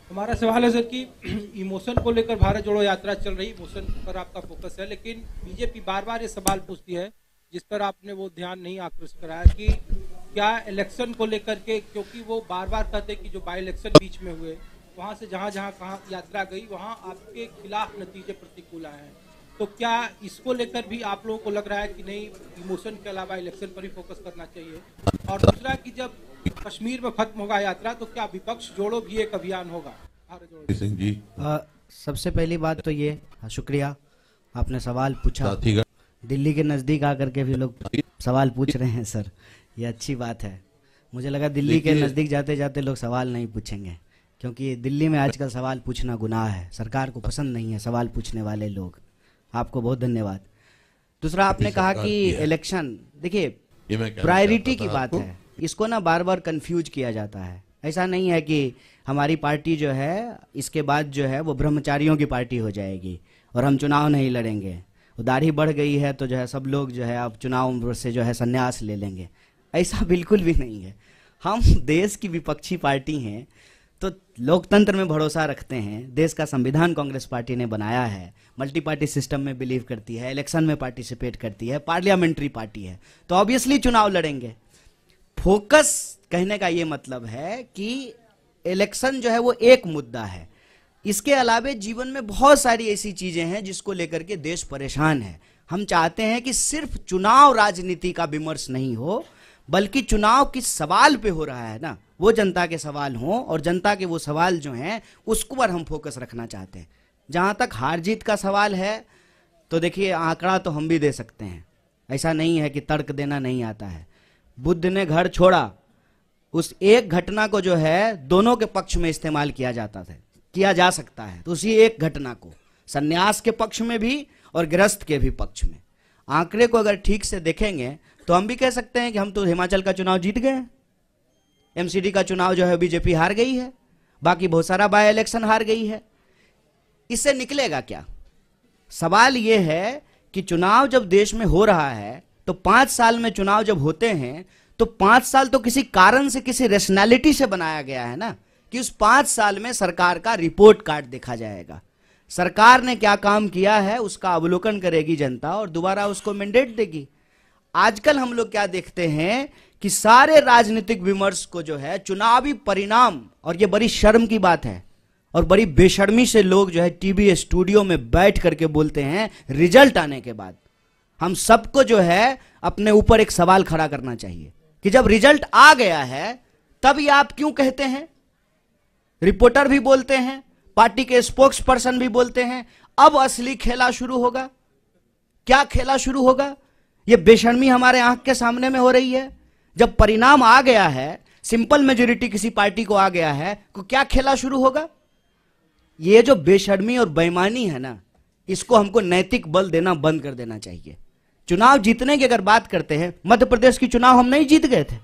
हमारा सवाल है सर कि इमोशन को लेकर भारत जोड़ो यात्रा चल रही, इमोशन पर आपका फोकस है, लेकिन बीजेपी बार बार ये सवाल पूछती है जिस पर आपने वो ध्यान नहीं आकृष्ट कराया कि क्या इलेक्शन को लेकर के, क्योंकि वो बार बार कहते हैं कि जो बाई इलेक्शन बीच में हुए वहां से जहां जहां कहाँ यात्रा गई वहां आपके खिलाफ नतीजे प्रतिकूल आए हैं, तो क्या इसको लेकर भी आप लोगों को लग रहा है कि नहीं, इमोशन के अलावा इलेक्शन पर ही फोकस करना चाहिए? और दूसरा कि जब कश्मीर में खत्म होगा यात्रा तो क्या विपक्ष जोड़ो भी एक अभियान होगा? भारत जोड़ो सिंह जी, सबसे पहली बात तो ये, शुक्रिया आपने सवाल पूछा। दिल्ली के नज़दीक आकर के भी लोग सवाल पूछ रहे हैं सर, ये अच्छी बात है। मुझे लगा दिल्ली के नज़दीक जाते जाते लोग सवाल नहीं पूछेंगे, क्योंकि दिल्ली में आजकल सवाल पूछना गुनाह है, सरकार को पसंद नहीं है सवाल पूछने वाले लोग। आपको बहुत धन्यवाद। दूसरा, आपने कहा कि इलेक्शन, देखिए प्रायोरिटी की बात है, इसको ना बार बार कंफ्यूज किया जाता है। ऐसा नहीं है कि हमारी पार्टी जो है इसके बाद जो है वो ब्रह्मचारियों की पार्टी हो जाएगी और हम चुनाव नहीं लड़ेंगे, दाढ़ी बढ़ गई है तो जो है सब लोग जो है अब चुनाव से जो है संन्यास ले लेंगे। ऐसा बिल्कुल भी नहीं है। हम देश की विपक्षी पार्टी हैं तो लोकतंत्र में भरोसा रखते हैं, देश का संविधान कांग्रेस पार्टी ने बनाया है, मल्टी पार्टी सिस्टम में बिलीव करती है, इलेक्शन में पार्टिसिपेट करती है, पार्लियामेंट्री पार्टी है, तो ऑब्वियसली चुनाव लड़ेंगे। फोकस कहने का ये मतलब है कि इलेक्शन जो है वो एक मुद्दा है, इसके अलावे जीवन में बहुत सारी ऐसी चीजें हैं जिसको लेकर के देश परेशान है। हम चाहते हैं कि सिर्फ चुनाव राजनीति का विमर्श नहीं हो, बल्कि चुनाव किस सवाल पे हो रहा है ना, वो जनता के सवाल हों, और जनता के वो सवाल जो हैं उसको पर हम फोकस रखना चाहते हैं। जहां तक हार जीत का सवाल है तो देखिए, आंकड़ा तो हम भी दे सकते हैं, ऐसा नहीं है कि तर्क देना नहीं आता है। बुद्ध ने घर छोड़ा, उस एक घटना को जो है दोनों के पक्ष में इस्तेमाल किया जा सकता है, तो उसी एक घटना को सन्यास के पक्ष में भी और गृहस्थ के भी पक्ष में। आंकड़े को अगर ठीक से देखेंगे तो हम भी कह सकते हैं कि हम तो हिमाचल का चुनाव जीत गए, एमसीडी का चुनाव जो है बीजेपी हार गई है, बाकी बहुत सारा बाय इलेक्शन हार गई है। इससे निकलेगा क्या? सवाल यह है कि चुनाव जब देश में हो रहा है तो 5 साल में चुनाव जब होते हैं तो 5 साल तो किसी कारण से, किसी रैशनैलिटी से बनाया गया है ना, कि उस 5 साल में सरकार का रिपोर्ट कार्ड देखा जाएगा, सरकार ने क्या काम किया है उसका अवलोकन करेगी जनता और दोबारा उसको मैंडेट देगी। आजकल हम लोग क्या देखते हैं कि सारे राजनीतिक विमर्श को जो है चुनावी परिणाम, और ये बड़ी शर्म की बात है और बड़ी बेशर्मी से लोग जो है टीवी स्टूडियो में बैठ करके बोलते हैं रिजल्ट आने के बाद। हम सबको जो है अपने ऊपर एक सवाल खड़ा करना चाहिए कि जब रिजल्ट आ गया है तब ये आप क्यों कहते हैं? रिपोर्टर भी बोलते हैं, पार्टी के स्पोक्स पर्सन भी बोलते हैं, अब असली खेला शुरू होगा। क्या खेला शुरू होगा? ये बेशर्मी हमारे आंख के सामने में हो रही है। जब परिणाम आ गया है, सिंपल मेजोरिटी किसी पार्टी को आ गया है, तो क्या खेला शुरू होगा? ये जो बेशर्मी और बेईमानी है ना, इसको हमको नैतिक बल देना बंद कर देना चाहिए। चुनाव जीतने की अगर बात करते हैं, मध्य प्रदेश की चुनाव हम नहीं जीत गए थे,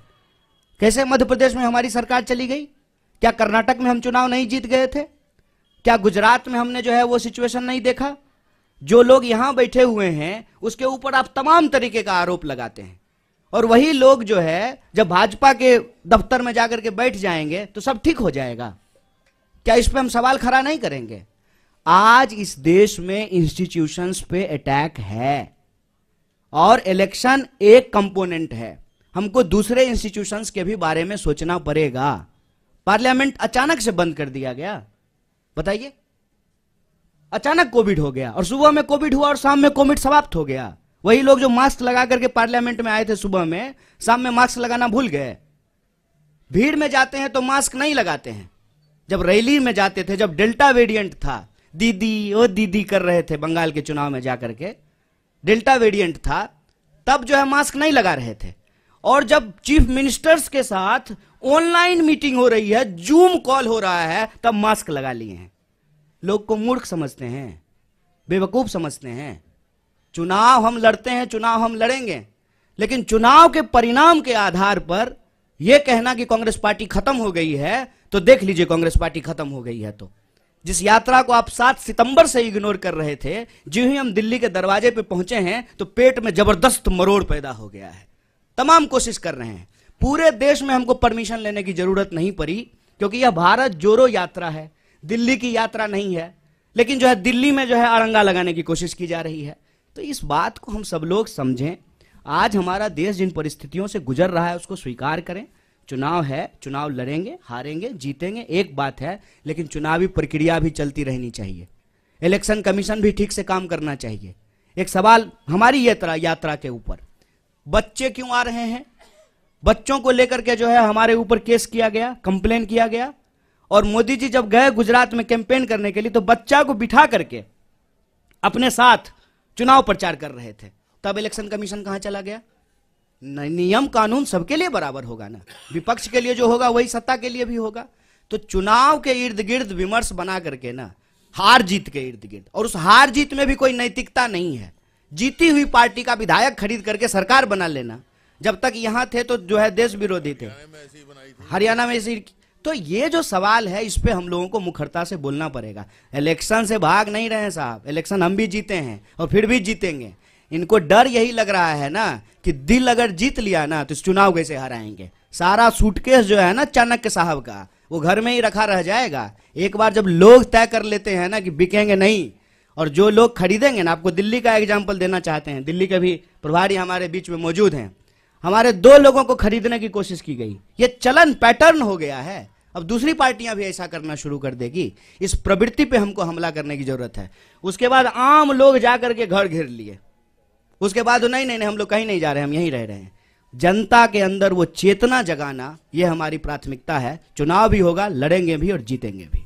कैसे मध्य प्रदेश में हमारी सरकार चली गई? क्या कर्नाटक में हम चुनाव नहीं जीत गए थे? क्या गुजरात में हमने जो है वो सिचुएशन नहीं देखा? जो लोग यहां बैठे हुए हैं उसके ऊपर आप तमाम तरीके का आरोप लगाते हैं, और वही लोग जो है जब भाजपा के दफ्तर में जाकर के बैठ जाएंगे तो सब ठीक हो जाएगा। क्या इस पे हम सवाल खड़ा नहीं करेंगे? आज इस देश में इंस्टीट्यूशंस पे अटैक है और इलेक्शन एक कंपोनेंट है। हमको दूसरे इंस्टीट्यूशंस के भी बारे में सोचना पड़ेगा। पार्लियामेंट अचानक से बंद कर दिया गया, बताइए, अचानक कोविड हो गया, और सुबह में कोविड हुआ और शाम में कोविड समाप्त हो गया। वही लोग जो मास्क लगा करके पार्लियामेंट में आए थे सुबह में, शाम में मास्क लगाना भूल गए। भीड़ में जाते हैं तो मास्क नहीं लगाते हैं। जब रैली में जाते थे, जब डेल्टा वेरिएंट था, दीदी ओ दीदी कर रहे थे बंगाल के चुनाव में जाकर के, डेल्टा वेरिएंट था, तब जो है मास्क नहीं लगा रहे थे। और जब चीफ मिनिस्टर्स के साथ ऑनलाइन मीटिंग हो रही है, जूम कॉल हो रहा है, तब मास्क लगा लिए हैं। लोग को मूर्ख समझते हैं, बेवकूफ समझते हैं। चुनाव हम लड़ते हैं, चुनाव हम लड़ेंगे, लेकिन चुनाव के परिणाम के आधार पर यह कहना कि कांग्रेस पार्टी खत्म हो गई है, तो देख लीजिए कांग्रेस पार्टी खत्म हो गई है तो जिस यात्रा को आप 7 सितंबर से इग्नोर कर रहे थे, जो ही हम दिल्ली के दरवाजे पे पहुंचे हैं तो पेट में जबरदस्त मरोड़ पैदा हो गया है। तमाम कोशिश कर रहे हैं, पूरे देश में हमको परमिशन लेने की जरूरत नहीं पड़ी, क्योंकि यह भारत जोड़ो यात्रा है। दिल्ली की यात्रा नहीं है, लेकिन जो है दिल्ली में जो है अड़ंगा लगाने की कोशिश की जा रही है। तो इस बात को हम सब लोग समझें। आज हमारा देश जिन परिस्थितियों से गुजर रहा है उसको स्वीकार करें। चुनाव है, चुनाव लड़ेंगे, हारेंगे, जीतेंगे, एक बात है, लेकिन चुनावी प्रक्रिया भी चलती रहनी चाहिए। इलेक्शन कमीशन भी ठीक से काम करना चाहिए। एक सवाल हमारी यात्रा के ऊपर, बच्चे क्यों आ रहे हैं? बच्चों को लेकर के जो है हमारे ऊपर केस किया गया, कंप्लेन किया गया। और मोदी जी जब गए गुजरात में कैंपेन करने के लिए तो बच्चा को बिठा करके अपने साथ चुनाव प्रचार कर रहे थे। तब इलेक्शन कमीशन कहां चला गया? नियम कानून सबके लिए बराबर होगा ना, विपक्ष के लिए जो होगा वही सत्ता के लिए भी होगा। तो चुनाव के इर्द गिर्द विमर्श बना करके ना, हार जीत के इर्द गिर्द, और उस हार जीत में भी कोई नैतिकता नहीं है। जीती हुई पार्टी का विधायक खरीद करके सरकार बना लेना, जब तक यहां थे तो जो है देश विरोधी थे, हरियाणा में ऐसी। तो ये जो सवाल है इस पे हम लोगों को मुखरता से बोलना पड़ेगा। इलेक्शन से भाग नहीं रहे हैं साहब, इलेक्शन हम भी जीते हैं और फिर भी जीतेंगे। इनको डर यही लग रहा है ना कि दिल अगर जीत लिया ना तो इस चुनाव कैसे हराएंगे। सारा सूटकेस जो है ना चाणक्य साहब का, वो घर में ही रखा रह जाएगा। एक बार जब लोग तय कर लेते हैं ना कि बिकेंगे नहीं, और जो लोग खरीदेंगे ना, आपको दिल्ली का एग्जाम्पल देना चाहते हैं, दिल्ली के भी प्रभारी हमारे बीच में मौजूद हैं। हमारे 2 लोगों को खरीदने की कोशिश की गई, ये चलन पैटर्न हो गया है। अब दूसरी पार्टियां भी ऐसा करना शुरू कर देगी। इस प्रवृत्ति पे हमको हमला करने की जरूरत है। उसके बाद आम लोग जाकर के घर घेर लिए, उसके बाद नहीं नहीं नहीं हम लोग कहीं नहीं जा रहे, हम यहीं रह रहे हैं। जनता के अंदर वो चेतना जगाना, ये हमारी प्राथमिकता है। चुनाव भी होगा, लड़ेंगे भी और जीतेंगे भी।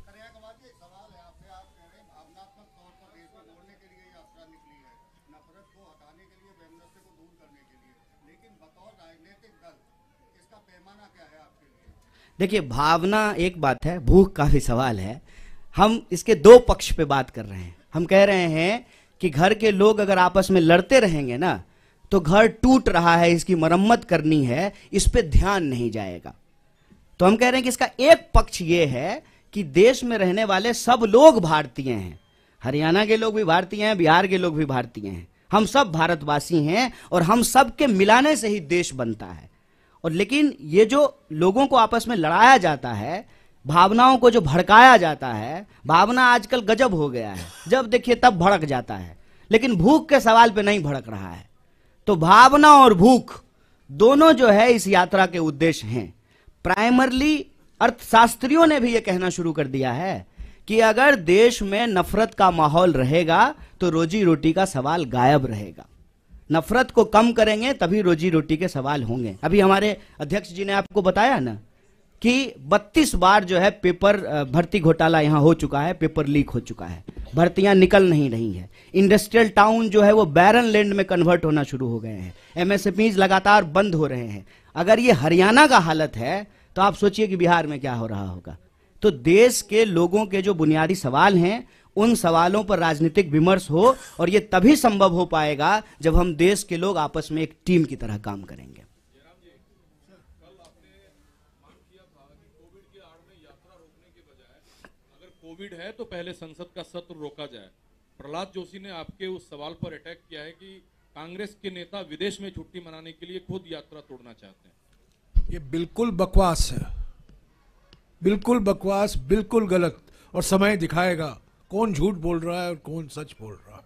देखिए, भावना एक बात है, भूख का भी सवाल है। हम इसके 2 पक्ष पे बात कर रहे हैं। हम कह रहे हैं कि घर के लोग अगर आपस में लड़ते रहेंगे ना तो घर टूट रहा है, इसकी मरम्मत करनी है, इस पे ध्यान नहीं जाएगा। तो हम कह रहे हैं कि इसका एक पक्ष ये है कि देश में रहने वाले सब लोग भारतीय हैं। हरियाणा के लोग भी भारतीय हैं, बिहार के लोग भी भारतीय हैं, हम सब भारतवासी हैं और हम सब के मिलाने से ही देश बनता है। और लेकिन ये जो लोगों को आपस में लड़ाया जाता है, भावनाओं को जो भड़काया जाता है, भावना आजकल गजब हो गया है, जब देखिए तब भड़क जाता है, लेकिन भूख के सवाल पे नहीं भड़क रहा है। तो भावना और भूख दोनों जो है इस यात्रा के उद्देश्य हैं। प्राइमरली अर्थशास्त्रियों ने भी यह कहना शुरू कर दिया है कि अगर देश में नफरत का माहौल रहेगा तो रोजी रोटी का सवाल गायब रहेगा। नफरत को कम करेंगे तभी रोजी रोटी के सवाल होंगे। अभी हमारे अध्यक्ष जी ने आपको बताया ना कि 32 बार जो है पेपर भर्ती घोटाला यहां हो चुका है, पेपर लीक हो चुका है, भर्तियां निकल नहीं रही है। इंडस्ट्रियल टाउन जो है वो बैरन लैंड में कन्वर्ट होना शुरू हो गए हैं, एमएसएमईज लगातार बंद हो रहे हैं। अगर ये हरियाणा का हालत है तो आप सोचिए कि बिहार में क्या हो रहा होगा। तो देश के लोगों के जो बुनियादी सवाल हैं उन सवालों पर राजनीतिक विमर्श हो, और ये तभी संभव हो पाएगा जब हम देश के लोग आपस में एक टीम की तरह काम करेंगे। कोविड है तो पहले संसद का सत्र रोका जाए। प्रहलाद जोशी ने आपके उस सवाल पर अटैक किया है कि कांग्रेस के नेता विदेश में छुट्टी मनाने के लिए खुद यात्रा तोड़ना चाहते हैं। ये बिल्कुल बकवास है, बिल्कुल बकवास, बिल्कुल गलत, और समय दिखाएगा कौन झूठ बोल रहा है और कौन सच बोल रहा है।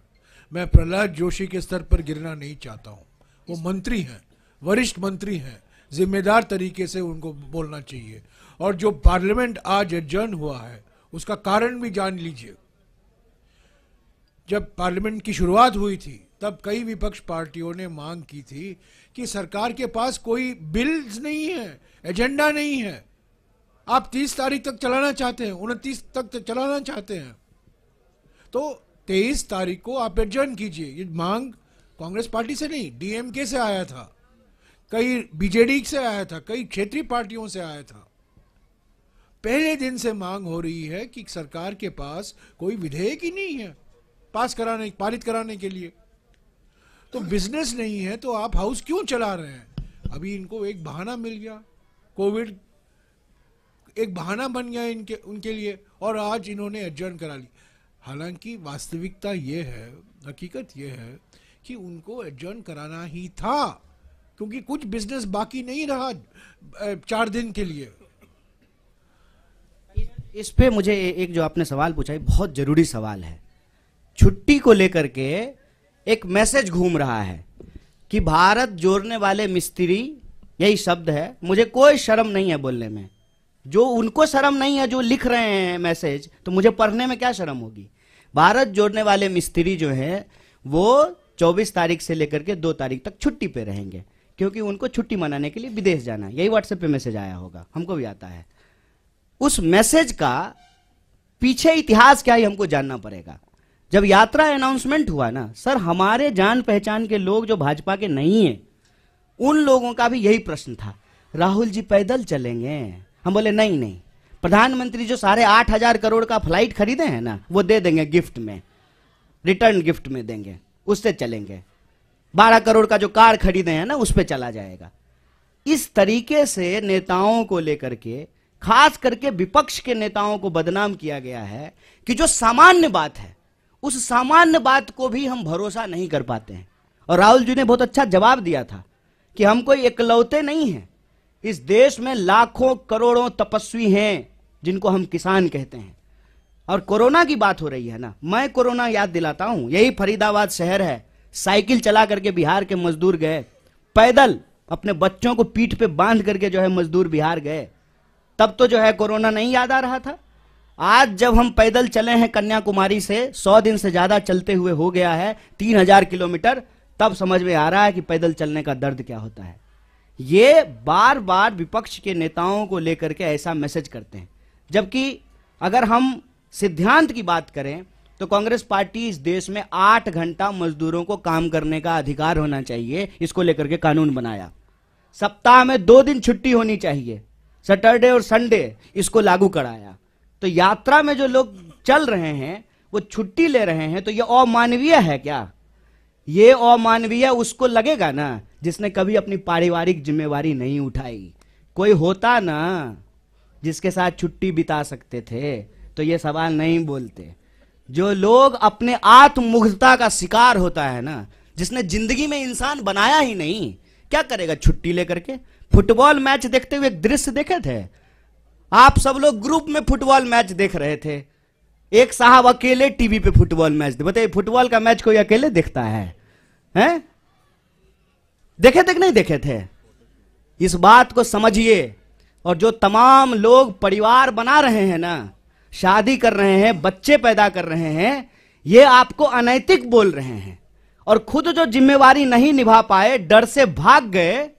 मैं प्रहलाद जोशी के स्तर पर गिरना नहीं चाहता हूं। वो मंत्री हैं, वरिष्ठ मंत्री हैं, जिम्मेदार तरीके से उनको बोलना चाहिए। और जो पार्लियामेंट आज एडजर्न हुआ है उसका कारण भी जान लीजिए। जब पार्लियामेंट की शुरुआत हुई थी तब कई विपक्ष पार्टियों ने मांग की थी कि सरकार के पास कोई बिल्स नहीं है, एजेंडा नहीं है। आप 30 तारीख तक चलाना चाहते हैं, 29 तक चलाना चाहते हैं, तो 23 तारीख को आप एडजर्न कीजिए। ये मांग कांग्रेस पार्टी से नहीं, डीएमके से आया था, कई बीजेडी से आया था, कई क्षेत्रीय पार्टियों से आया था। पहले दिन से मांग हो रही है कि सरकार के पास कोई विधेयक ही नहीं है पारित कराने के लिए। तो बिजनेस नहीं है तो आप हाउस क्यों चला रहे हैं? अभी इनको एक बहाना मिल गया, कोविड एक बहाना बन गया उनके लिए, और आज इन्होंने एडजर्न करा ली। हालांकि वास्तविकता ये है, हकीकत ये है कि उनको एडजर्न कराना ही था, क्योंकि कुछ बिजनेस बाकी नहीं रहा 4 दिन के लिए। इस पे मुझे एक जो आपने सवाल पूछा है बहुत जरूरी सवाल है। छुट्टी को लेकर के एक मैसेज घूम रहा है कि भारत जोड़ने वाले मिस्त्री, यही शब्द है, मुझे कोई शर्म नहीं है बोलने में। जो उनको शर्म नहीं है जो लिख रहे हैं मैसेज, तो मुझे पढ़ने में क्या शर्म होगी। भारत जोड़ने वाले मिस्त्री जो है वो 24 तारीख से लेकर के 2 तारीख तक छुट्टी पे रहेंगे, क्योंकि उनको छुट्टी मनाने के लिए विदेश जाना है। यही व्हाट्सएप पे मैसेज आया होगा, हमको भी आता है। उस मैसेज का पीछे इतिहास क्या है हमको जानना पड़ेगा। जब यात्रा अनाउंसमेंट हुआ ना सर, हमारे जान पहचान के लोग जो भाजपा के नहीं है, उन लोगों का भी यही प्रश्न था, राहुल जी पैदल चलेंगे? हम बोले नहीं नहीं, प्रधानमंत्री जो 8,500 करोड़ का फ्लाइट खरीदे हैं ना, वो दे देंगे गिफ्ट में, रिटर्न गिफ्ट में देंगे, उससे चलेंगे। 12 करोड़ का जो कार खरीदे हैं ना, उस पर चला जाएगा। इस तरीके से नेताओं को लेकर के, खास करके विपक्ष के नेताओं को बदनाम किया गया है कि जो सामान्य बात है, उस सामान्य बात को भी हम भरोसा नहीं कर पाते हैं। और राहुल जी ने बहुत अच्छा जवाब दिया था कि हम कोई इकलौते नहीं हैं, इस देश में लाखों करोड़ों तपस्वी हैं जिनको हम किसान कहते हैं। और कोरोना की बात हो रही है ना, मैं कोरोना याद दिलाता हूं, यही फरीदाबाद शहर है, साइकिल चला करके बिहार के मजदूर गए, पैदल अपने बच्चों को पीठ पे बांध करके जो है मजदूर बिहार गए। तब तो जो है कोरोना नहीं याद आ रहा था। आज जब हम पैदल चले हैं कन्याकुमारी से, 100 दिन से ज्यादा चलते हुए हो गया है 3000 किलोमीटर, तब समझ में आ रहा है कि पैदल चलने का दर्द क्या होता है। ये बार बार विपक्ष के नेताओं को लेकर के ऐसा मैसेज करते हैं, जबकि अगर हम सिद्धांत की बात करें तो कांग्रेस पार्टी इस देश में 8 घंटा मजदूरों को काम करने का अधिकार होना चाहिए, इसको लेकर के कानून बनाया। सप्ताह में 2 दिन छुट्टी होनी चाहिए, सैटरडे और संडे, इसको लागू कराया। तो यात्रा में जो लोग चल रहे हैं वो छुट्टी ले रहे हैं, तो ये अमानवीय है क्या? ये अमानवीय उसको लगेगा ना जिसने कभी अपनी पारिवारिक जिम्मेवारी नहीं उठाई। कोई होता ना जिसके साथ छुट्टी बिता सकते थे तो ये सवाल नहीं बोलते। जो लोग अपने आत्ममुग्धता का शिकार होता है ना, जिसने जिंदगी में इंसान बनाया ही नहीं, क्या करेगा छुट्टी लेकर के? फुटबॉल मैच देखते हुए एक दृश्य देखे थे, आप सब लोग ग्रुप में फुटबॉल मैच देख रहे थे, एक साहब अकेले टीवी पे फुटबॉल मैच, बताइए फुटबॉल का मैच कोई अकेले देखता है? हैं? देखे थे कि नहीं देखे थे? इस बात को समझिए। और जो तमाम लोग परिवार बना रहे हैं ना, शादी कर रहे हैं, बच्चे पैदा कर रहे हैं, ये आपको अनैतिक बोल रहे हैं। और खुद जो जिम्मेवारी नहीं निभा पाए, डर से भाग गए,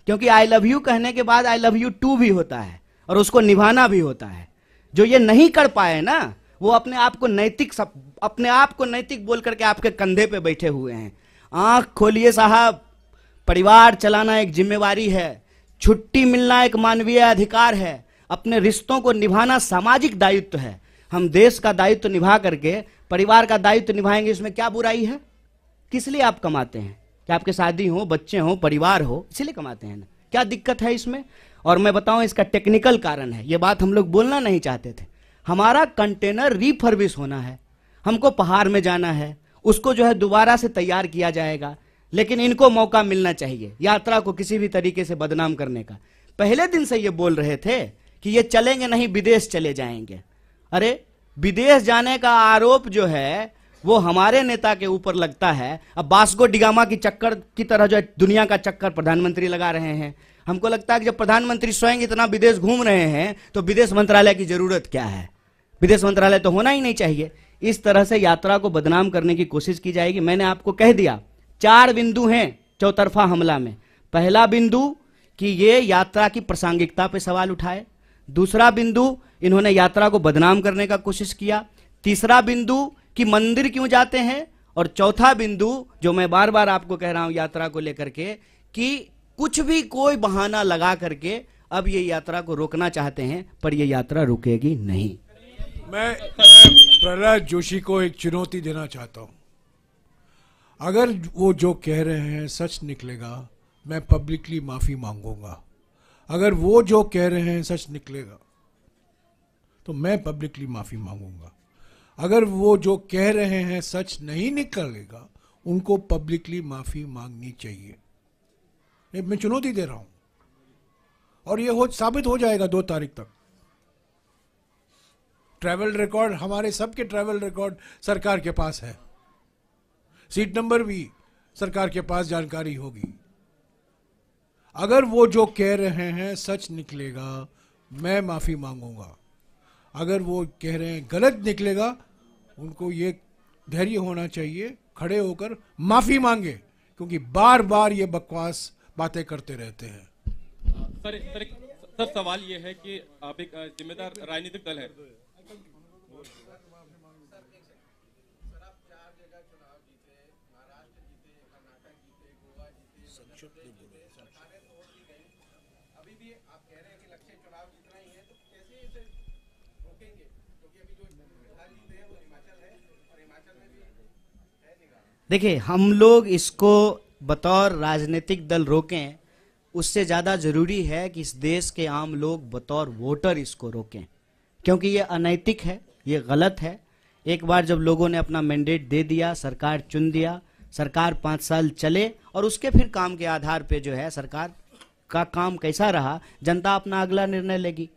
क्योंकि आई लव यू कहने के बाद आई लव यू टू भी होता है और उसको निभाना भी होता है। जो ये नहीं कर पाए ना, वो अपने आप को नैतिक बोल करके आपके कंधे पे बैठे हुए हैं। आंख खोलिए साहब, परिवार चलाना एक जिम्मेवारी है, छुट्टी मिलना एक मानवीय अधिकार है, अपने रिश्तों को निभाना सामाजिक दायित्व है। हम देश का दायित्व निभा करके परिवार का दायित्व निभाएंगे, इसमें क्या बुराई है? किस लिए आप कमाते हैं? कि आपके शादी हो, बच्चे हो, परिवार हो, इसलिए कमाते हैं ना? क्या दिक्कत है इसमें? और मैं बताऊं, इसका टेक्निकल कारण है, ये बात हम लोग बोलना नहीं चाहते थे। हमारा कंटेनर रिफर्बिश होना है, हमको पहाड़ में जाना है, उसको जो है दोबारा से तैयार किया जाएगा, लेकिन इनको मौका मिलना चाहिए यात्रा को किसी भी तरीके से बदनाम करने का। पहले दिन से ये बोल रहे थे कि ये चलेंगे नहीं, विदेश चले जाएंगे। अरे विदेश जाने का आरोप जो है वो हमारे नेता के ऊपर लगता है। अब वास्को डिगामा की चक्कर की तरह जो है दुनिया का चक्कर प्रधानमंत्री लगा रहे हैं। हमको लगता है कि जब प्रधानमंत्री स्वयं इतना विदेश घूम रहे हैं तो विदेश मंत्रालय की जरूरत क्या है? विदेश मंत्रालय तो होना ही नहीं चाहिए। इस तरह से यात्रा को बदनाम करने की कोशिश की जाएगी। मैंने आपको कह दिया 4 बिंदु हैं चौतरफा हमला में। पहला बिंदु कि ये यात्रा की प्रासंगिकता पे सवाल उठाए, दूसरा बिंदु इन्होंने यात्रा को बदनाम करने का कोशिश किया, तीसरा बिंदु कि मंदिर क्यों जाते हैं, और चौथा बिंदु जो मैं बार बार आपको कह रहा हूं यात्रा को लेकर के कि कुछ भी कोई बहाना लगा करके अब ये यात्रा को रोकना चाहते हैं, पर ये यात्रा रुकेगी नहीं। मैं प्रहलाद जोशी को एक चुनौती देना चाहता हूं। अगर वो जो कह रहे हैं सच निकलेगा, मैं पब्लिकली माफी मांगूंगा। अगर वो जो कह रहे हैं सच निकलेगा तो मैं पब्लिकली माफी मांगूंगा। अगर वो जो कह रहे हैं सच नहीं निकलेगा, उनको पब्लिकली माफी मांगनी चाहिए। मैं चुनौती दे रहा हूं और ये साबित हो जाएगा 2 तारीख तक। ट्रैवल रिकॉर्ड, हमारे सबके ट्रैवल रिकॉर्ड सरकार के पास है, सीट नंबर भी सरकार के पास जानकारी होगी। अगर वो जो कह रहे हैं सच निकलेगा, मैं माफी मांगूंगा। अगर वो कह रहे हैं गलत निकलेगा, उनको ये धैर्य होना चाहिए, खड़े होकर माफी मांगे, क्योंकि बार बार ये बकवास बातें करते रहते हैं। सर सवाल ये है कि आप एक जिम्मेदार राजनीतिक दल है, देखिए, हम लोग इसको बतौर राजनीतिक दल रोकें, उससे ज़्यादा ज़रूरी है कि इस देश के आम लोग बतौर वोटर इसको रोकें, क्योंकि ये अनैतिक है, ये गलत है। एक बार जब लोगों ने अपना मैंडेट दे दिया, सरकार चुन दिया, सरकार 5 साल चले और उसके फिर काम के आधार पे जो है सरकार का काम कैसा रहा, जनता अपना अगला निर्णय लेगी।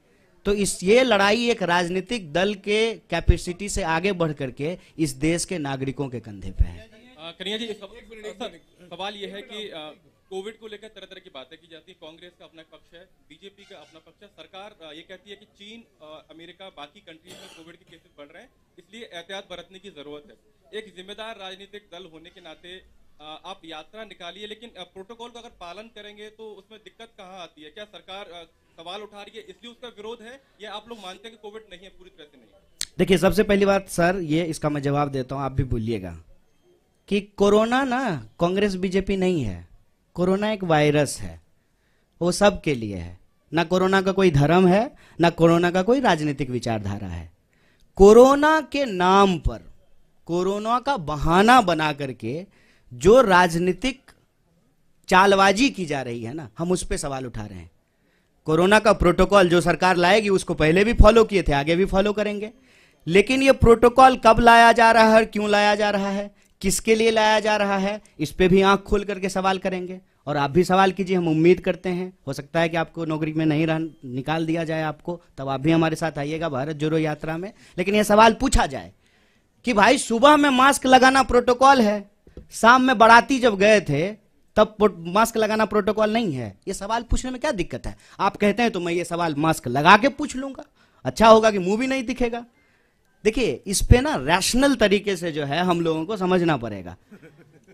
तो ये लड़ाई एक राजनीतिक दल के कैपेसिटी से आगे बढ़ करके इस देश के नागरिकों के कंधे पे है। कन्हैया जी, सवाल ये है कि कोविड को लेकर तरह तरह की बातें की जाती है। कांग्रेस का अपना पक्ष है, बीजेपी का अपना पक्ष है। सरकार ये कहती है कि चीन, अमेरिका, बाकी कंट्रीज में कोविड के केसेस बढ़ रहे हैं, इसलिए एहतियात बरतने की जरूरत है। एक जिम्मेदार राजनीतिक दल होने के नाते आप यात्रा निकालिए, लेकिन प्रोटोकॉल का अगर पालन करेंगे तो उसमें दिक्कत कहाँ आती है? क्या सरकार सवाल उठा रही है इसलिए उसका विरोध है, या आप लोग मानते हैं कि कोविड नहीं है, पूरी तरह से नहीं है? देखिए, सबसे पहली बात सर, ये इसका मैं जवाब देता हूं, आप भी बोलिएगा कि कोरोना ना कांग्रेस बीजेपी नहीं है। कोरोना एक वायरस है, वो सब के लिए है। ना कोरोना का कोई धर्म है, ना कोरोना का कोई राजनीतिक विचारधारा है। कोरोना के नाम पर, कोरोना का बहाना बना करके जो राजनीतिक चालबाजी की जा रही है ना, हम उस पर सवाल उठा रहे हैं। कोरोना का प्रोटोकॉल जो सरकार लाएगी उसको पहले भी फॉलो किए थे, आगे भी फॉलो करेंगे, लेकिन ये प्रोटोकॉल कब लाया जा रहा है, क्यों लाया जा रहा है, किसके लिए लाया जा रहा है, इस पे भी आंख खोल करके सवाल करेंगे। और आप भी सवाल कीजिए, हम उम्मीद करते हैं, हो सकता है कि आपको नौकरी में नहीं निकाल दिया जाए आपको, तब आप भी हमारे साथ आइएगा भारत जोड़ो यात्रा में। लेकिन यह सवाल पूछा जाए कि भाई सुबह में मास्क लगाना प्रोटोकॉल है, शाम में बाराती जब गए थे तब मास्क लगाना प्रोटोकॉल नहीं है। ये सवाल पूछने में क्या दिक्कत है? आप कहते हैं तो मैं ये सवाल मास्क लगा के पूछ लूंगा, अच्छा होगा कि मुंह भी नहीं दिखेगा। देखिए, इस पे ना रैशनल तरीके से जो है हम लोगों को समझना पड़ेगा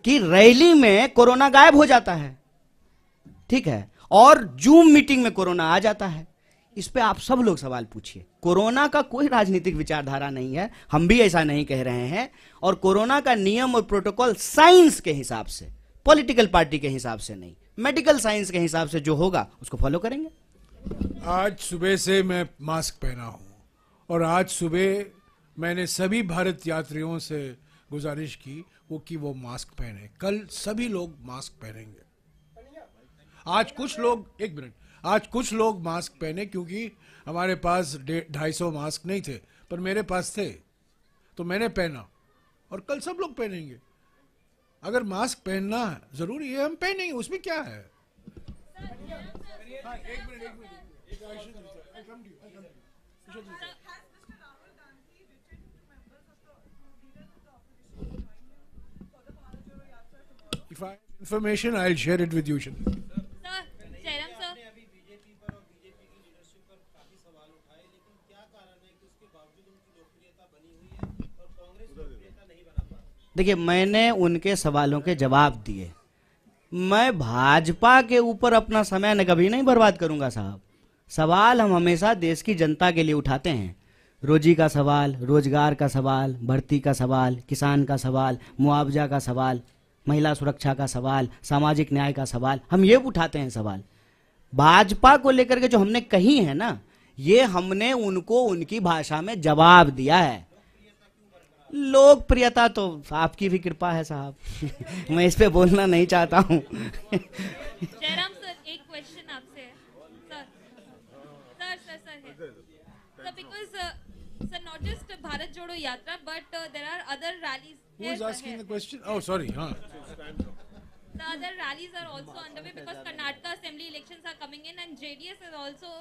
कि रैली में कोरोना गायब हो जाता है, ठीक है, और जूम मीटिंग में कोरोना आ जाता है। इस पे आप सब लोग सवाल पूछिए। कोरोना का कोई राजनीतिक विचारधारा नहीं है, हम भी ऐसा नहीं कह रहे हैं। और कोरोना का नियम और प्रोटोकॉल साइंस के हिसाब से, पॉलिटिकल पार्टी के हिसाब से नहीं, मेडिकल साइंस के हिसाब से जो होगा उसको फॉलो करेंगे। आज सुबह से मैं मास्क पहना हूं और आज सुबह मैंने सभी भारत यात्रियों से गुजारिश की कि वो मास्क पहने। कल सभी लोग मास्क पहनेंगे। आज कुछ लोग, एक मिनट, आज कुछ लोग मास्क पहने क्योंकि हमारे पास 250 मास्क नहीं थे, पर मेरे पास थे तो मैंने पहना, और कल सब लोग पहनेंगे। अगर मास्क पहनना जरूरी है, हम पहनेंगे, उसमें क्या है? If I have information, I'll share it with you. Sir, Jairam sir, देखिए, मैंने उनके सवालों के जवाब दिए। मैं भाजपा के ऊपर अपना समय न कभी नहीं बर्बाद करूंगा साहब। सवाल हम हमेशा देश की जनता के लिए उठाते हैं। रोजी का सवाल, रोजगार का सवाल, भर्ती का सवाल, किसान का सवाल, मुआवजा का सवाल, महिला सुरक्षा का सवाल, सामाजिक न्याय का सवाल, हम ये उठाते हैं सवाल। भाजपा को लेकर के जो हमने कही है ना, ये हमने उनको उनकी भाषा में जवाब दिया है। लोकप्रियता तो आपकी भी कृपा है साहब मैं इस पे बोलना नहीं चाहता हूँ जयराम सर, एक क्वेश्चन आपसे है सर है because sir, not just Bharat Jodo Yatra but there are other rallies. Who is asking the question? Oh, sorry. The other rallies are also underway because Karnataka assembly elections are coming in and JDS is also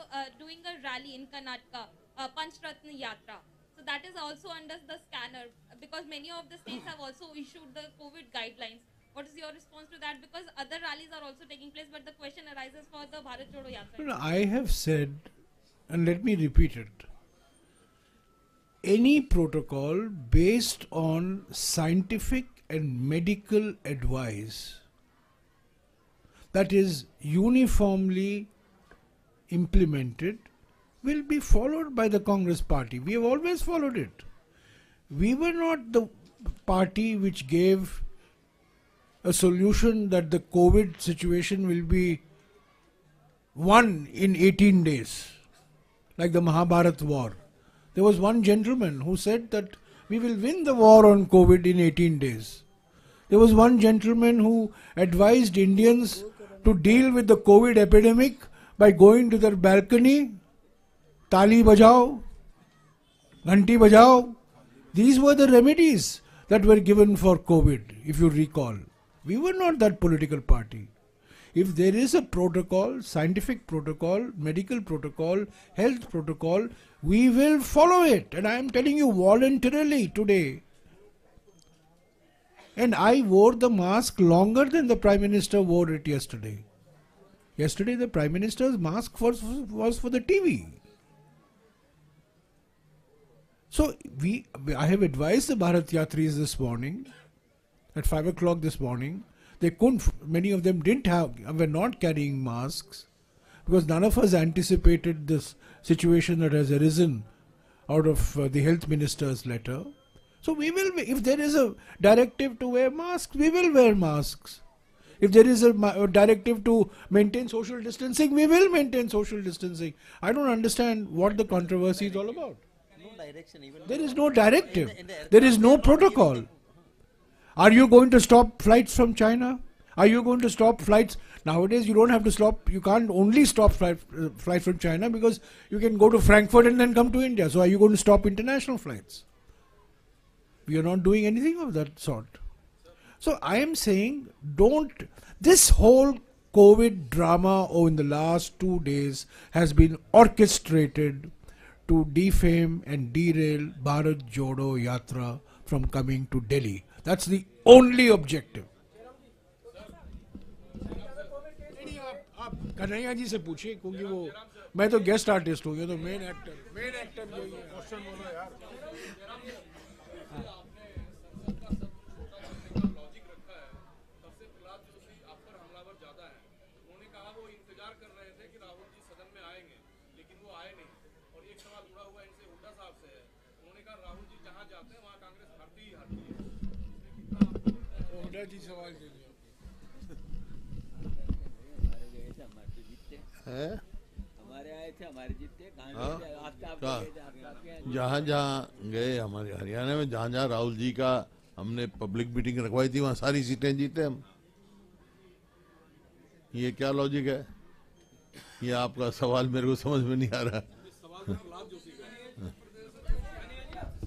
doing a rally in Karnataka, Panch Ratna Yatra. So So that is also under the scanner because many of the states have also issued the COVID guidelines. What is your response to that? Because other rallies are also taking place, but the question arises for the Bharat Jodo Yatra. No, I have said, and let me repeat it. Any protocol based on scientific and medical advice that is uniformly implemented will be followed by the Congress party. We have always followed it. We were not the party which gave a solution that the COVID situation will be won in 18 days, like the Mahabharat war. There was one gentleman who said that we will win the war on COVID in 18 days. There was one gentleman who advised Indians to deal with the COVID epidemic by going to their balcony, tali bajao, ghanti bajao. These were the remedies that were given for COVID, if you recall. We were not that political party. If there is a protocol, scientific protocol, medical protocol, health protocol, we will follow it. And I am telling you voluntarily today. And I wore the mask longer than the Prime Minister wore it yesterday. Yesterday the Prime Minister's mask was for the TV. So I have advised the Bharat Yatris this morning, at 5 o'clock this morning. They couldn't, many of them were not carrying masks because none of us anticipated this situation that has arisen out of the health minister's letter. So we will, if there is a directive to wear masks, we will wear masks. If there is a directive to maintain social distancing, we will maintain social distancing. I don't understand what the controversy is all about. There is no directive. There is no protocol. Are you going to stop flights from China? Are you going to stop flights? Nowadays you don't have to stop, you can't only stop flights from China because you can go to Frankfurt and then come to India. So are you going to stop international flights? We are not doing anything of that sort. So I am saying this whole COVID drama in the last 2 days has been orchestrated to defame and derail Bharat Jodo Yatra from coming to Delhi. That's the only objective. आप कन्हैया जी से पूछिए क्योंकि वो मैं तो guest artist हूँ, ये तो मेन एक्टर यही है। क्वेश्चन बोलो यार। जी सवाल हमारे आए थे, हमारे जीते जहाँ जहाँ गए हमारे हरियाणा में, जहाँ जहाँ राहुल जी का हमने पब्लिक मीटिंग रखवाई थी वहाँ सारी सीटें जीते हम। ये क्या लॉजिक है? ये आपका सवाल मेरे को समझ में नहीं आ रहा।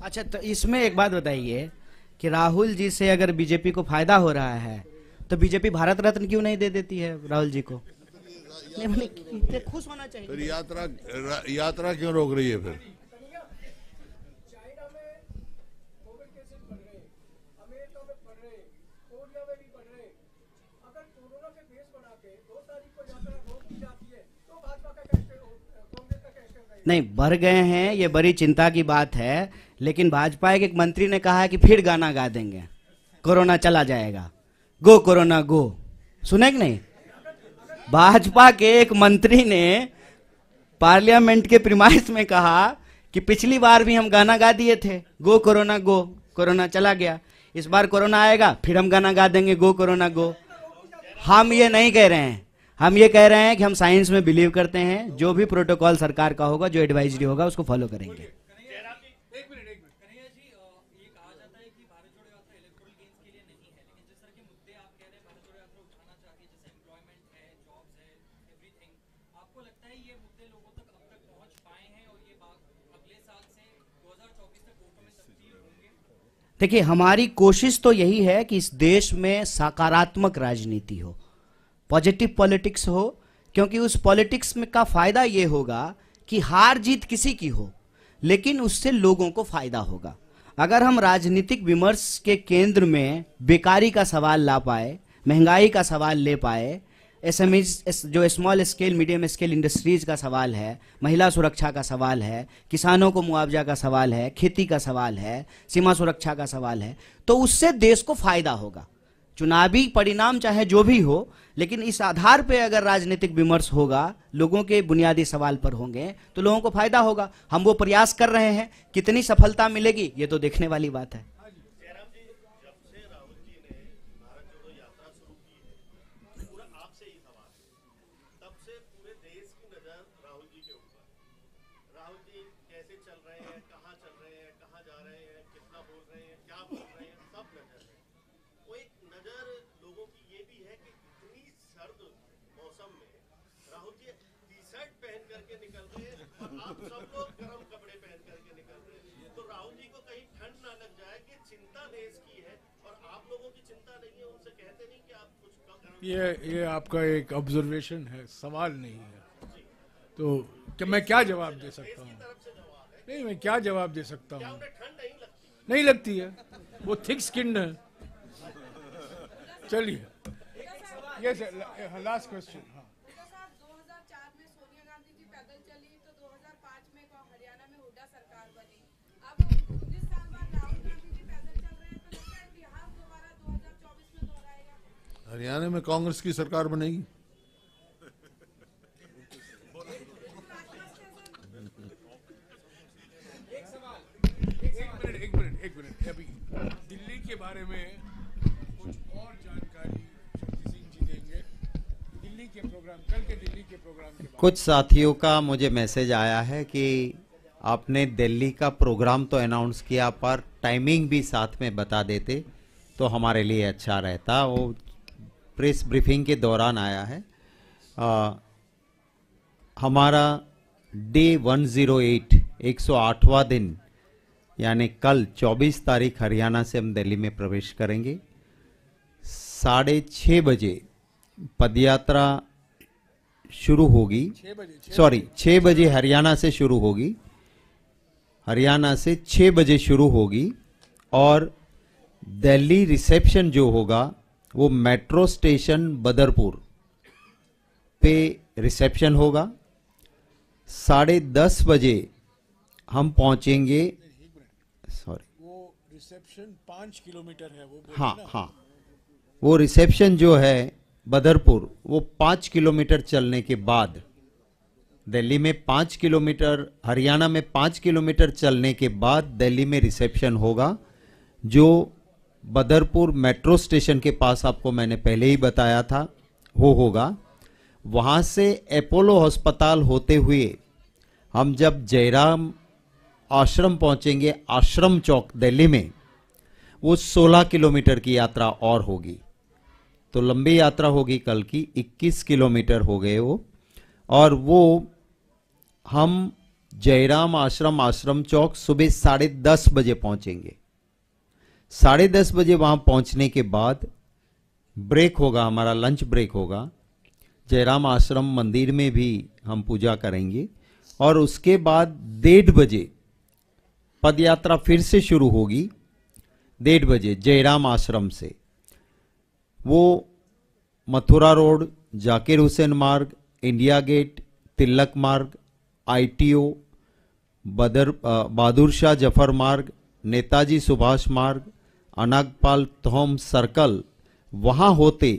अच्छा, तो इसमें एक बात बताइए कि राहुल जी से अगर बीजेपी को फायदा हो रहा है तो बीजेपी भारत रत्न क्यों नहीं दे देती है राहुल जी को? नहीं, खुश होना चाहिए। फिर यात्रा क्यों रोक रही है फिर? नहीं, बढ़ गए हैं, ये बड़ी चिंता की बात है, लेकिन भाजपा के एक मंत्री ने कहा है कि फिर गाना गा देंगे, कोरोना चला जाएगा, गो कोरोना गो। सुने कि नहीं? भाजपा के एक मंत्री ने पार्लियामेंट के प्रीमाइस में कहा कि पिछली बार भी हम गाना गा दिए थे, गो कोरोना गो, कोरोना चला गया, इस बार कोरोना आएगा फिर हम गाना गा देंगे, गो कोरोना गो। हम ये नहीं कह रहे हैं, हम ये कह रहे हैं कि हम साइंस में बिलीव करते हैं, जो भी प्रोटोकॉल सरकार का होगा, जो एडवाइजरी होगा, उसको फॉलो करेंगे। देखिए, हमारी कोशिश तो यही है कि इस देश में सकारात्मक राजनीति हो, पॉजिटिव पॉलिटिक्स हो, क्योंकि उस पॉलिटिक्स में का फायदा ये होगा कि हार जीत किसी की हो, लेकिन उससे लोगों को फायदा होगा। अगर हम राजनीतिक विमर्श के केंद्र में बेकारी का सवाल ला पाए, महंगाई का सवाल ले पाए, एसएमईज जो small scale medium scale industries का सवाल है, महिला सुरक्षा का सवाल है, किसानों को मुआवजा का सवाल है, खेती का सवाल है, सीमा सुरक्षा का सवाल है, तो उससे देश को फायदा होगा। चुनावी परिणाम चाहे जो भी हो, लेकिन इस आधार पे अगर राजनीतिक विमर्श होगा, लोगों के बुनियादी सवाल पर होंगे, तो लोगों को फायदा होगा। हम वो प्रयास कर रहे हैं, कितनी सफलता मिलेगी ये तो देखने वाली बात है। ये आपका एक ऑब्जर्वेशन है, सवाल नहीं है। तो क्या मैं क्या जवाब दे सकता हूँ? नहीं, मैं क्या जवाब दे सकता हूँ? नहीं लगती है, वो थिक स्किन है। चलिए, ये लास्ट क्वेश्चन। हाँ, 2004 में सोनिया गांधी जी पैदल चली, तो 2005 में हरियाणा में हुड्डा सरकार बनी। अब 19 साल बाद राहुल गांधी जी पैदल चल रहे हैं, तो लगता है इतिहास दोबारा 2024 में दोहराएगा। हरियाणा में कांग्रेस की सरकार बनेगी। एक मिनट अभी दिल्ली के बारे में कुछ और जानकारी शक्ति सिंह जी देंगे। दिल्ली के प्रोग्राम, कल के दिल्ली के प्रोग्राम के बारे कुछ साथियों का मुझे मैसेज आया है कि आपने दिल्ली का प्रोग्राम तो अनाउंस किया, पर टाइमिंग भी साथ में बता देते तो हमारे लिए अच्छा रहता। वो प्रेस ब्रीफिंग के दौरान आया है। हमारा डे 108 108वां दिन, यानी कल 24 तारीख हरियाणा से हम दिल्ली में प्रवेश करेंगे। 6:30 बजे पदयात्रा शुरू होगी। 6 बजे हरियाणा से शुरू होगी। हरियाणा से 6 बजे शुरू होगी और दिल्ली रिसेप्शन जो होगा वो मेट्रो स्टेशन बदरपुर पे रिसेप्शन होगा। 10:30 बजे हम पहुंचेंगे। सॉरी, वो रिसेप्शन 5 किलोमीटर है वो। हाँ, वो रिसेप्शन जो है बदरपुर, वो 5 किलोमीटर चलने के बाद, दिल्ली में 5 किलोमीटर, हरियाणा में 5 किलोमीटर चलने के बाद दिल्ली में रिसेप्शन होगा, जो बदरपुर मेट्रो स्टेशन के पास, आपको मैंने पहले ही बताया था, वो होगा। वहाँ से अपोलो अस्पताल होते हुए हम जब जयराम आश्रम पहुँचेंगे, आश्रम चौक दिल्ली में, वो 16 किलोमीटर की यात्रा और होगी। तो लंबी यात्रा होगी कल की, 21 किलोमीटर हो गए वो। और वो हम जयराम आश्रम चौक सुबह 10:30 बजे पहुंचेंगे। 10:30 बजे वहां पहुंचने के बाद ब्रेक होगा, हमारा लंच ब्रेक होगा। जयराम आश्रम मंदिर में भी हम पूजा करेंगे और उसके बाद 1:30 बजे पदयात्रा फिर से शुरू होगी। 1:30 बजे जयराम आश्रम से वो मथुरा रोड, जाकिर हुसैन मार्ग, इंडिया गेट, तिलक मार्ग, ITO, बहादुर शाह जफर मार्ग, नेताजी सुभाष मार्ग, अनागपाल थोम सर्कल, वहाँ होते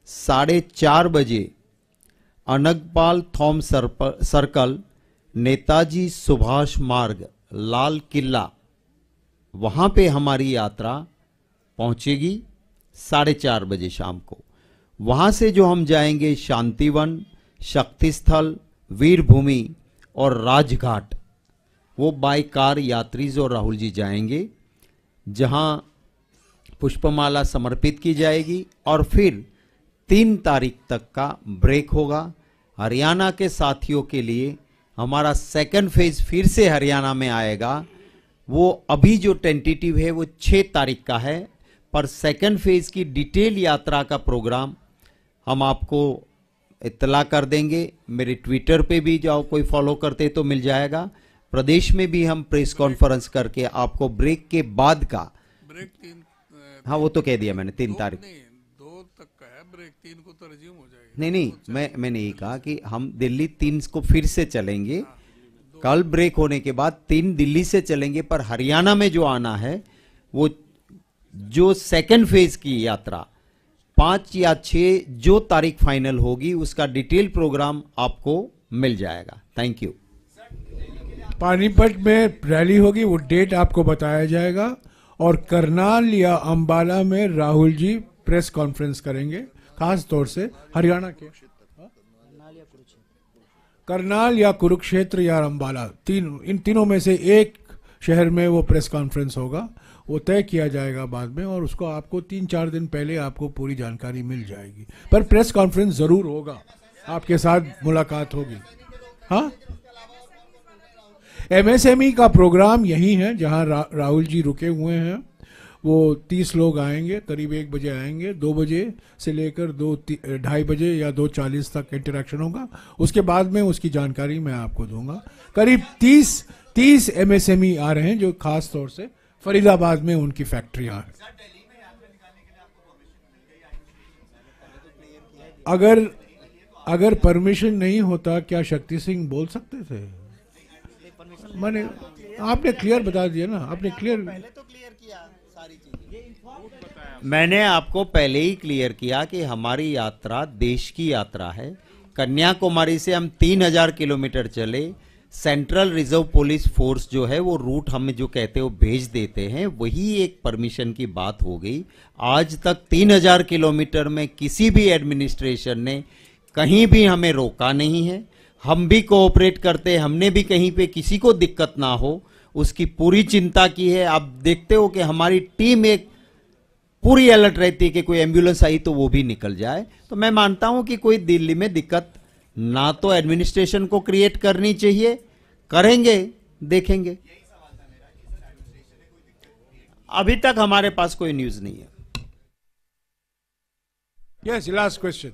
4:30 बजे अनगपाल थोम सर्कल, नेताजी सुभाष मार्ग, लाल किला, वहाँ पे हमारी यात्रा पहुँचेगी 4:30 बजे शाम को। वहाँ से जो हम जाएंगे शांतिवन, शक्ति स्थल, वीर भूमि और राजघाट, वो बाय कार यात्रीज और राहुल जी जाएंगे, जहाँ पुष्पमाला समर्पित की जाएगी और फिर 3 तारीख तक का ब्रेक होगा। हरियाणा के साथियों के लिए हमारा सेकंड फेज फिर से हरियाणा में आएगा। वो अभी जो टेंटेटिव है वो 6 तारीख का है, पर सेकंड फेज की डिटेल यात्रा का प्रोग्राम हम आपको इत्तला कर देंगे। मेरे ट्विटर पे भी जाओ, कोई फॉलो करते तो मिल जाएगा। प्रदेश में भी हम प्रेस कॉन्फ्रेंस करके आपको ब्रेक के बाद का ब्रेक 3 हाँ वो तो कह दिया मैंने 3 तारीख नहीं 2 तक का है, ब्रेक 3 को तो रिज्यूम हो जाएगा। नहीं मैंने यही कहा कि हम दिल्ली 3 को फिर से चलेंगे, कल ब्रेक होने के बाद 3 दिल्ली से चलेंगे, पर हरियाणा में जो आना है वो जो सेकंड फेज की यात्रा 5 या 6 जो तारीख फाइनल होगी उसका डिटेल प्रोग्राम आपको मिल जाएगा। Thank you. पानीपत में रैली होगी, वो डेट आपको बताया जाएगा, और करनाल या अंबाला में राहुल जी प्रेस कॉन्फ्रेंस करेंगे, खास तौर से हरियाणा के करनाल या कुरुक्षेत्र या अंबाला, इन तीनों में से एक शहर में वो प्रेस कॉन्फ्रेंस होगा। वो तय किया जाएगा बाद में, और उसको आपको 3-4 दिन पहले आपको पूरी जानकारी मिल जाएगी, पर प्रेस कॉन्फ्रेंस जरूर होगा, आपके साथ मुलाकात होगी। हाँ, एमएसएमई का प्रोग्राम यही है जहां राहुल जी रुके हुए हैं। वो 30 लोग आएंगे, करीब 1 बजे आएंगे, 2 बजे से लेकर 2-2:30 बजे या 2:40 तक इंटरेक्शन होगा। उसके बाद में उसकी जानकारी मैं आपको दूंगा। करीब 30 एमएसएमई आ रहे हैं जो खास तौर से फरीदाबाद में उनकी फैक्ट्रियां हैं। अगर परमिशन नहीं होता, क्या शक्ति सिंह बोल सकते थे? मैंने आपने क्लियर बता दिया ना, आपने क्लियर मैंने आपको पहले ही क्लियर किया कि हमारी यात्रा देश की यात्रा है। कन्याकुमारी से हम 3000 किलोमीटर चले, सेंट्रल रिजर्व पुलिस फोर्स जो है वो रूट हमें जो कहते हैं वो भेज देते हैं, वही एक परमिशन की बात हो गई। आज तक 3000 किलोमीटर में किसी भी एडमिनिस्ट्रेशन ने कहीं भी हमें रोका नहीं है। हम भी कोऑपरेट करते हैं, हमने भी कहीं पे किसी को दिक्कत ना हो उसकी पूरी चिंता की है। आप देखते हो कि हमारी टीम एक पूरी अलर्ट रहती है कि कोई एम्बुलेंस आई तो वो भी निकल जाए। तो मैं मानता हूं कि कोई दिल्ली में दिक्कत ना तो एडमिनिस्ट्रेशन को क्रिएट करनी चाहिए, करेंगे देखेंगे। अभी तक हमारे पास कोई न्यूज नहीं है। Yes, last question.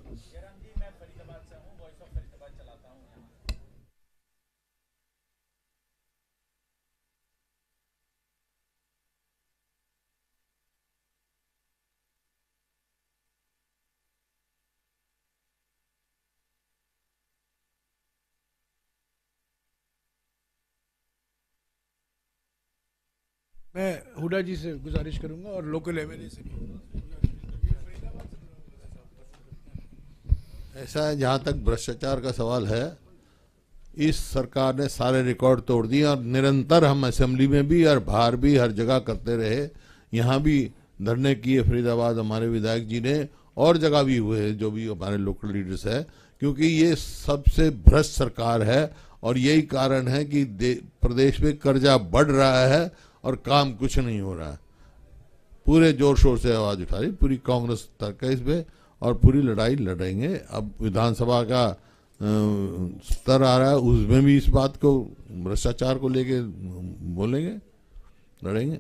मैं हुडा जी से गुजारिश करूंगा और लोकल एमएलए से भी। ऐसा है, जहाँ तक भ्रष्टाचार का सवाल है, इस सरकार ने सारे रिकॉर्ड तोड़ दिए और निरंतर हम असेंबली में भी और बाहर भी हर जगह करते रहे। यहाँ भी धरने किए फरीदाबाद हमारे विधायक जी ने, और जगह भी हुए जो भी हमारे लोकल लीडर्स है, क्योंकि ये सबसे भ्रष्ट सरकार है और यही कारण है कि प्रदेश में कर्जा बढ़ रहा है और काम कुछ नहीं हो रहा है। पूरे जोर शोर से आवाज उठा रही पूरी कांग्रेस तक है इस पे, और पूरी लड़ाई लड़ेंगे। अब विधानसभा का स्तर आ रहा है, उसमें भी इस बात को भ्रष्टाचार को लेके बोलेंगे, लड़ेंगे।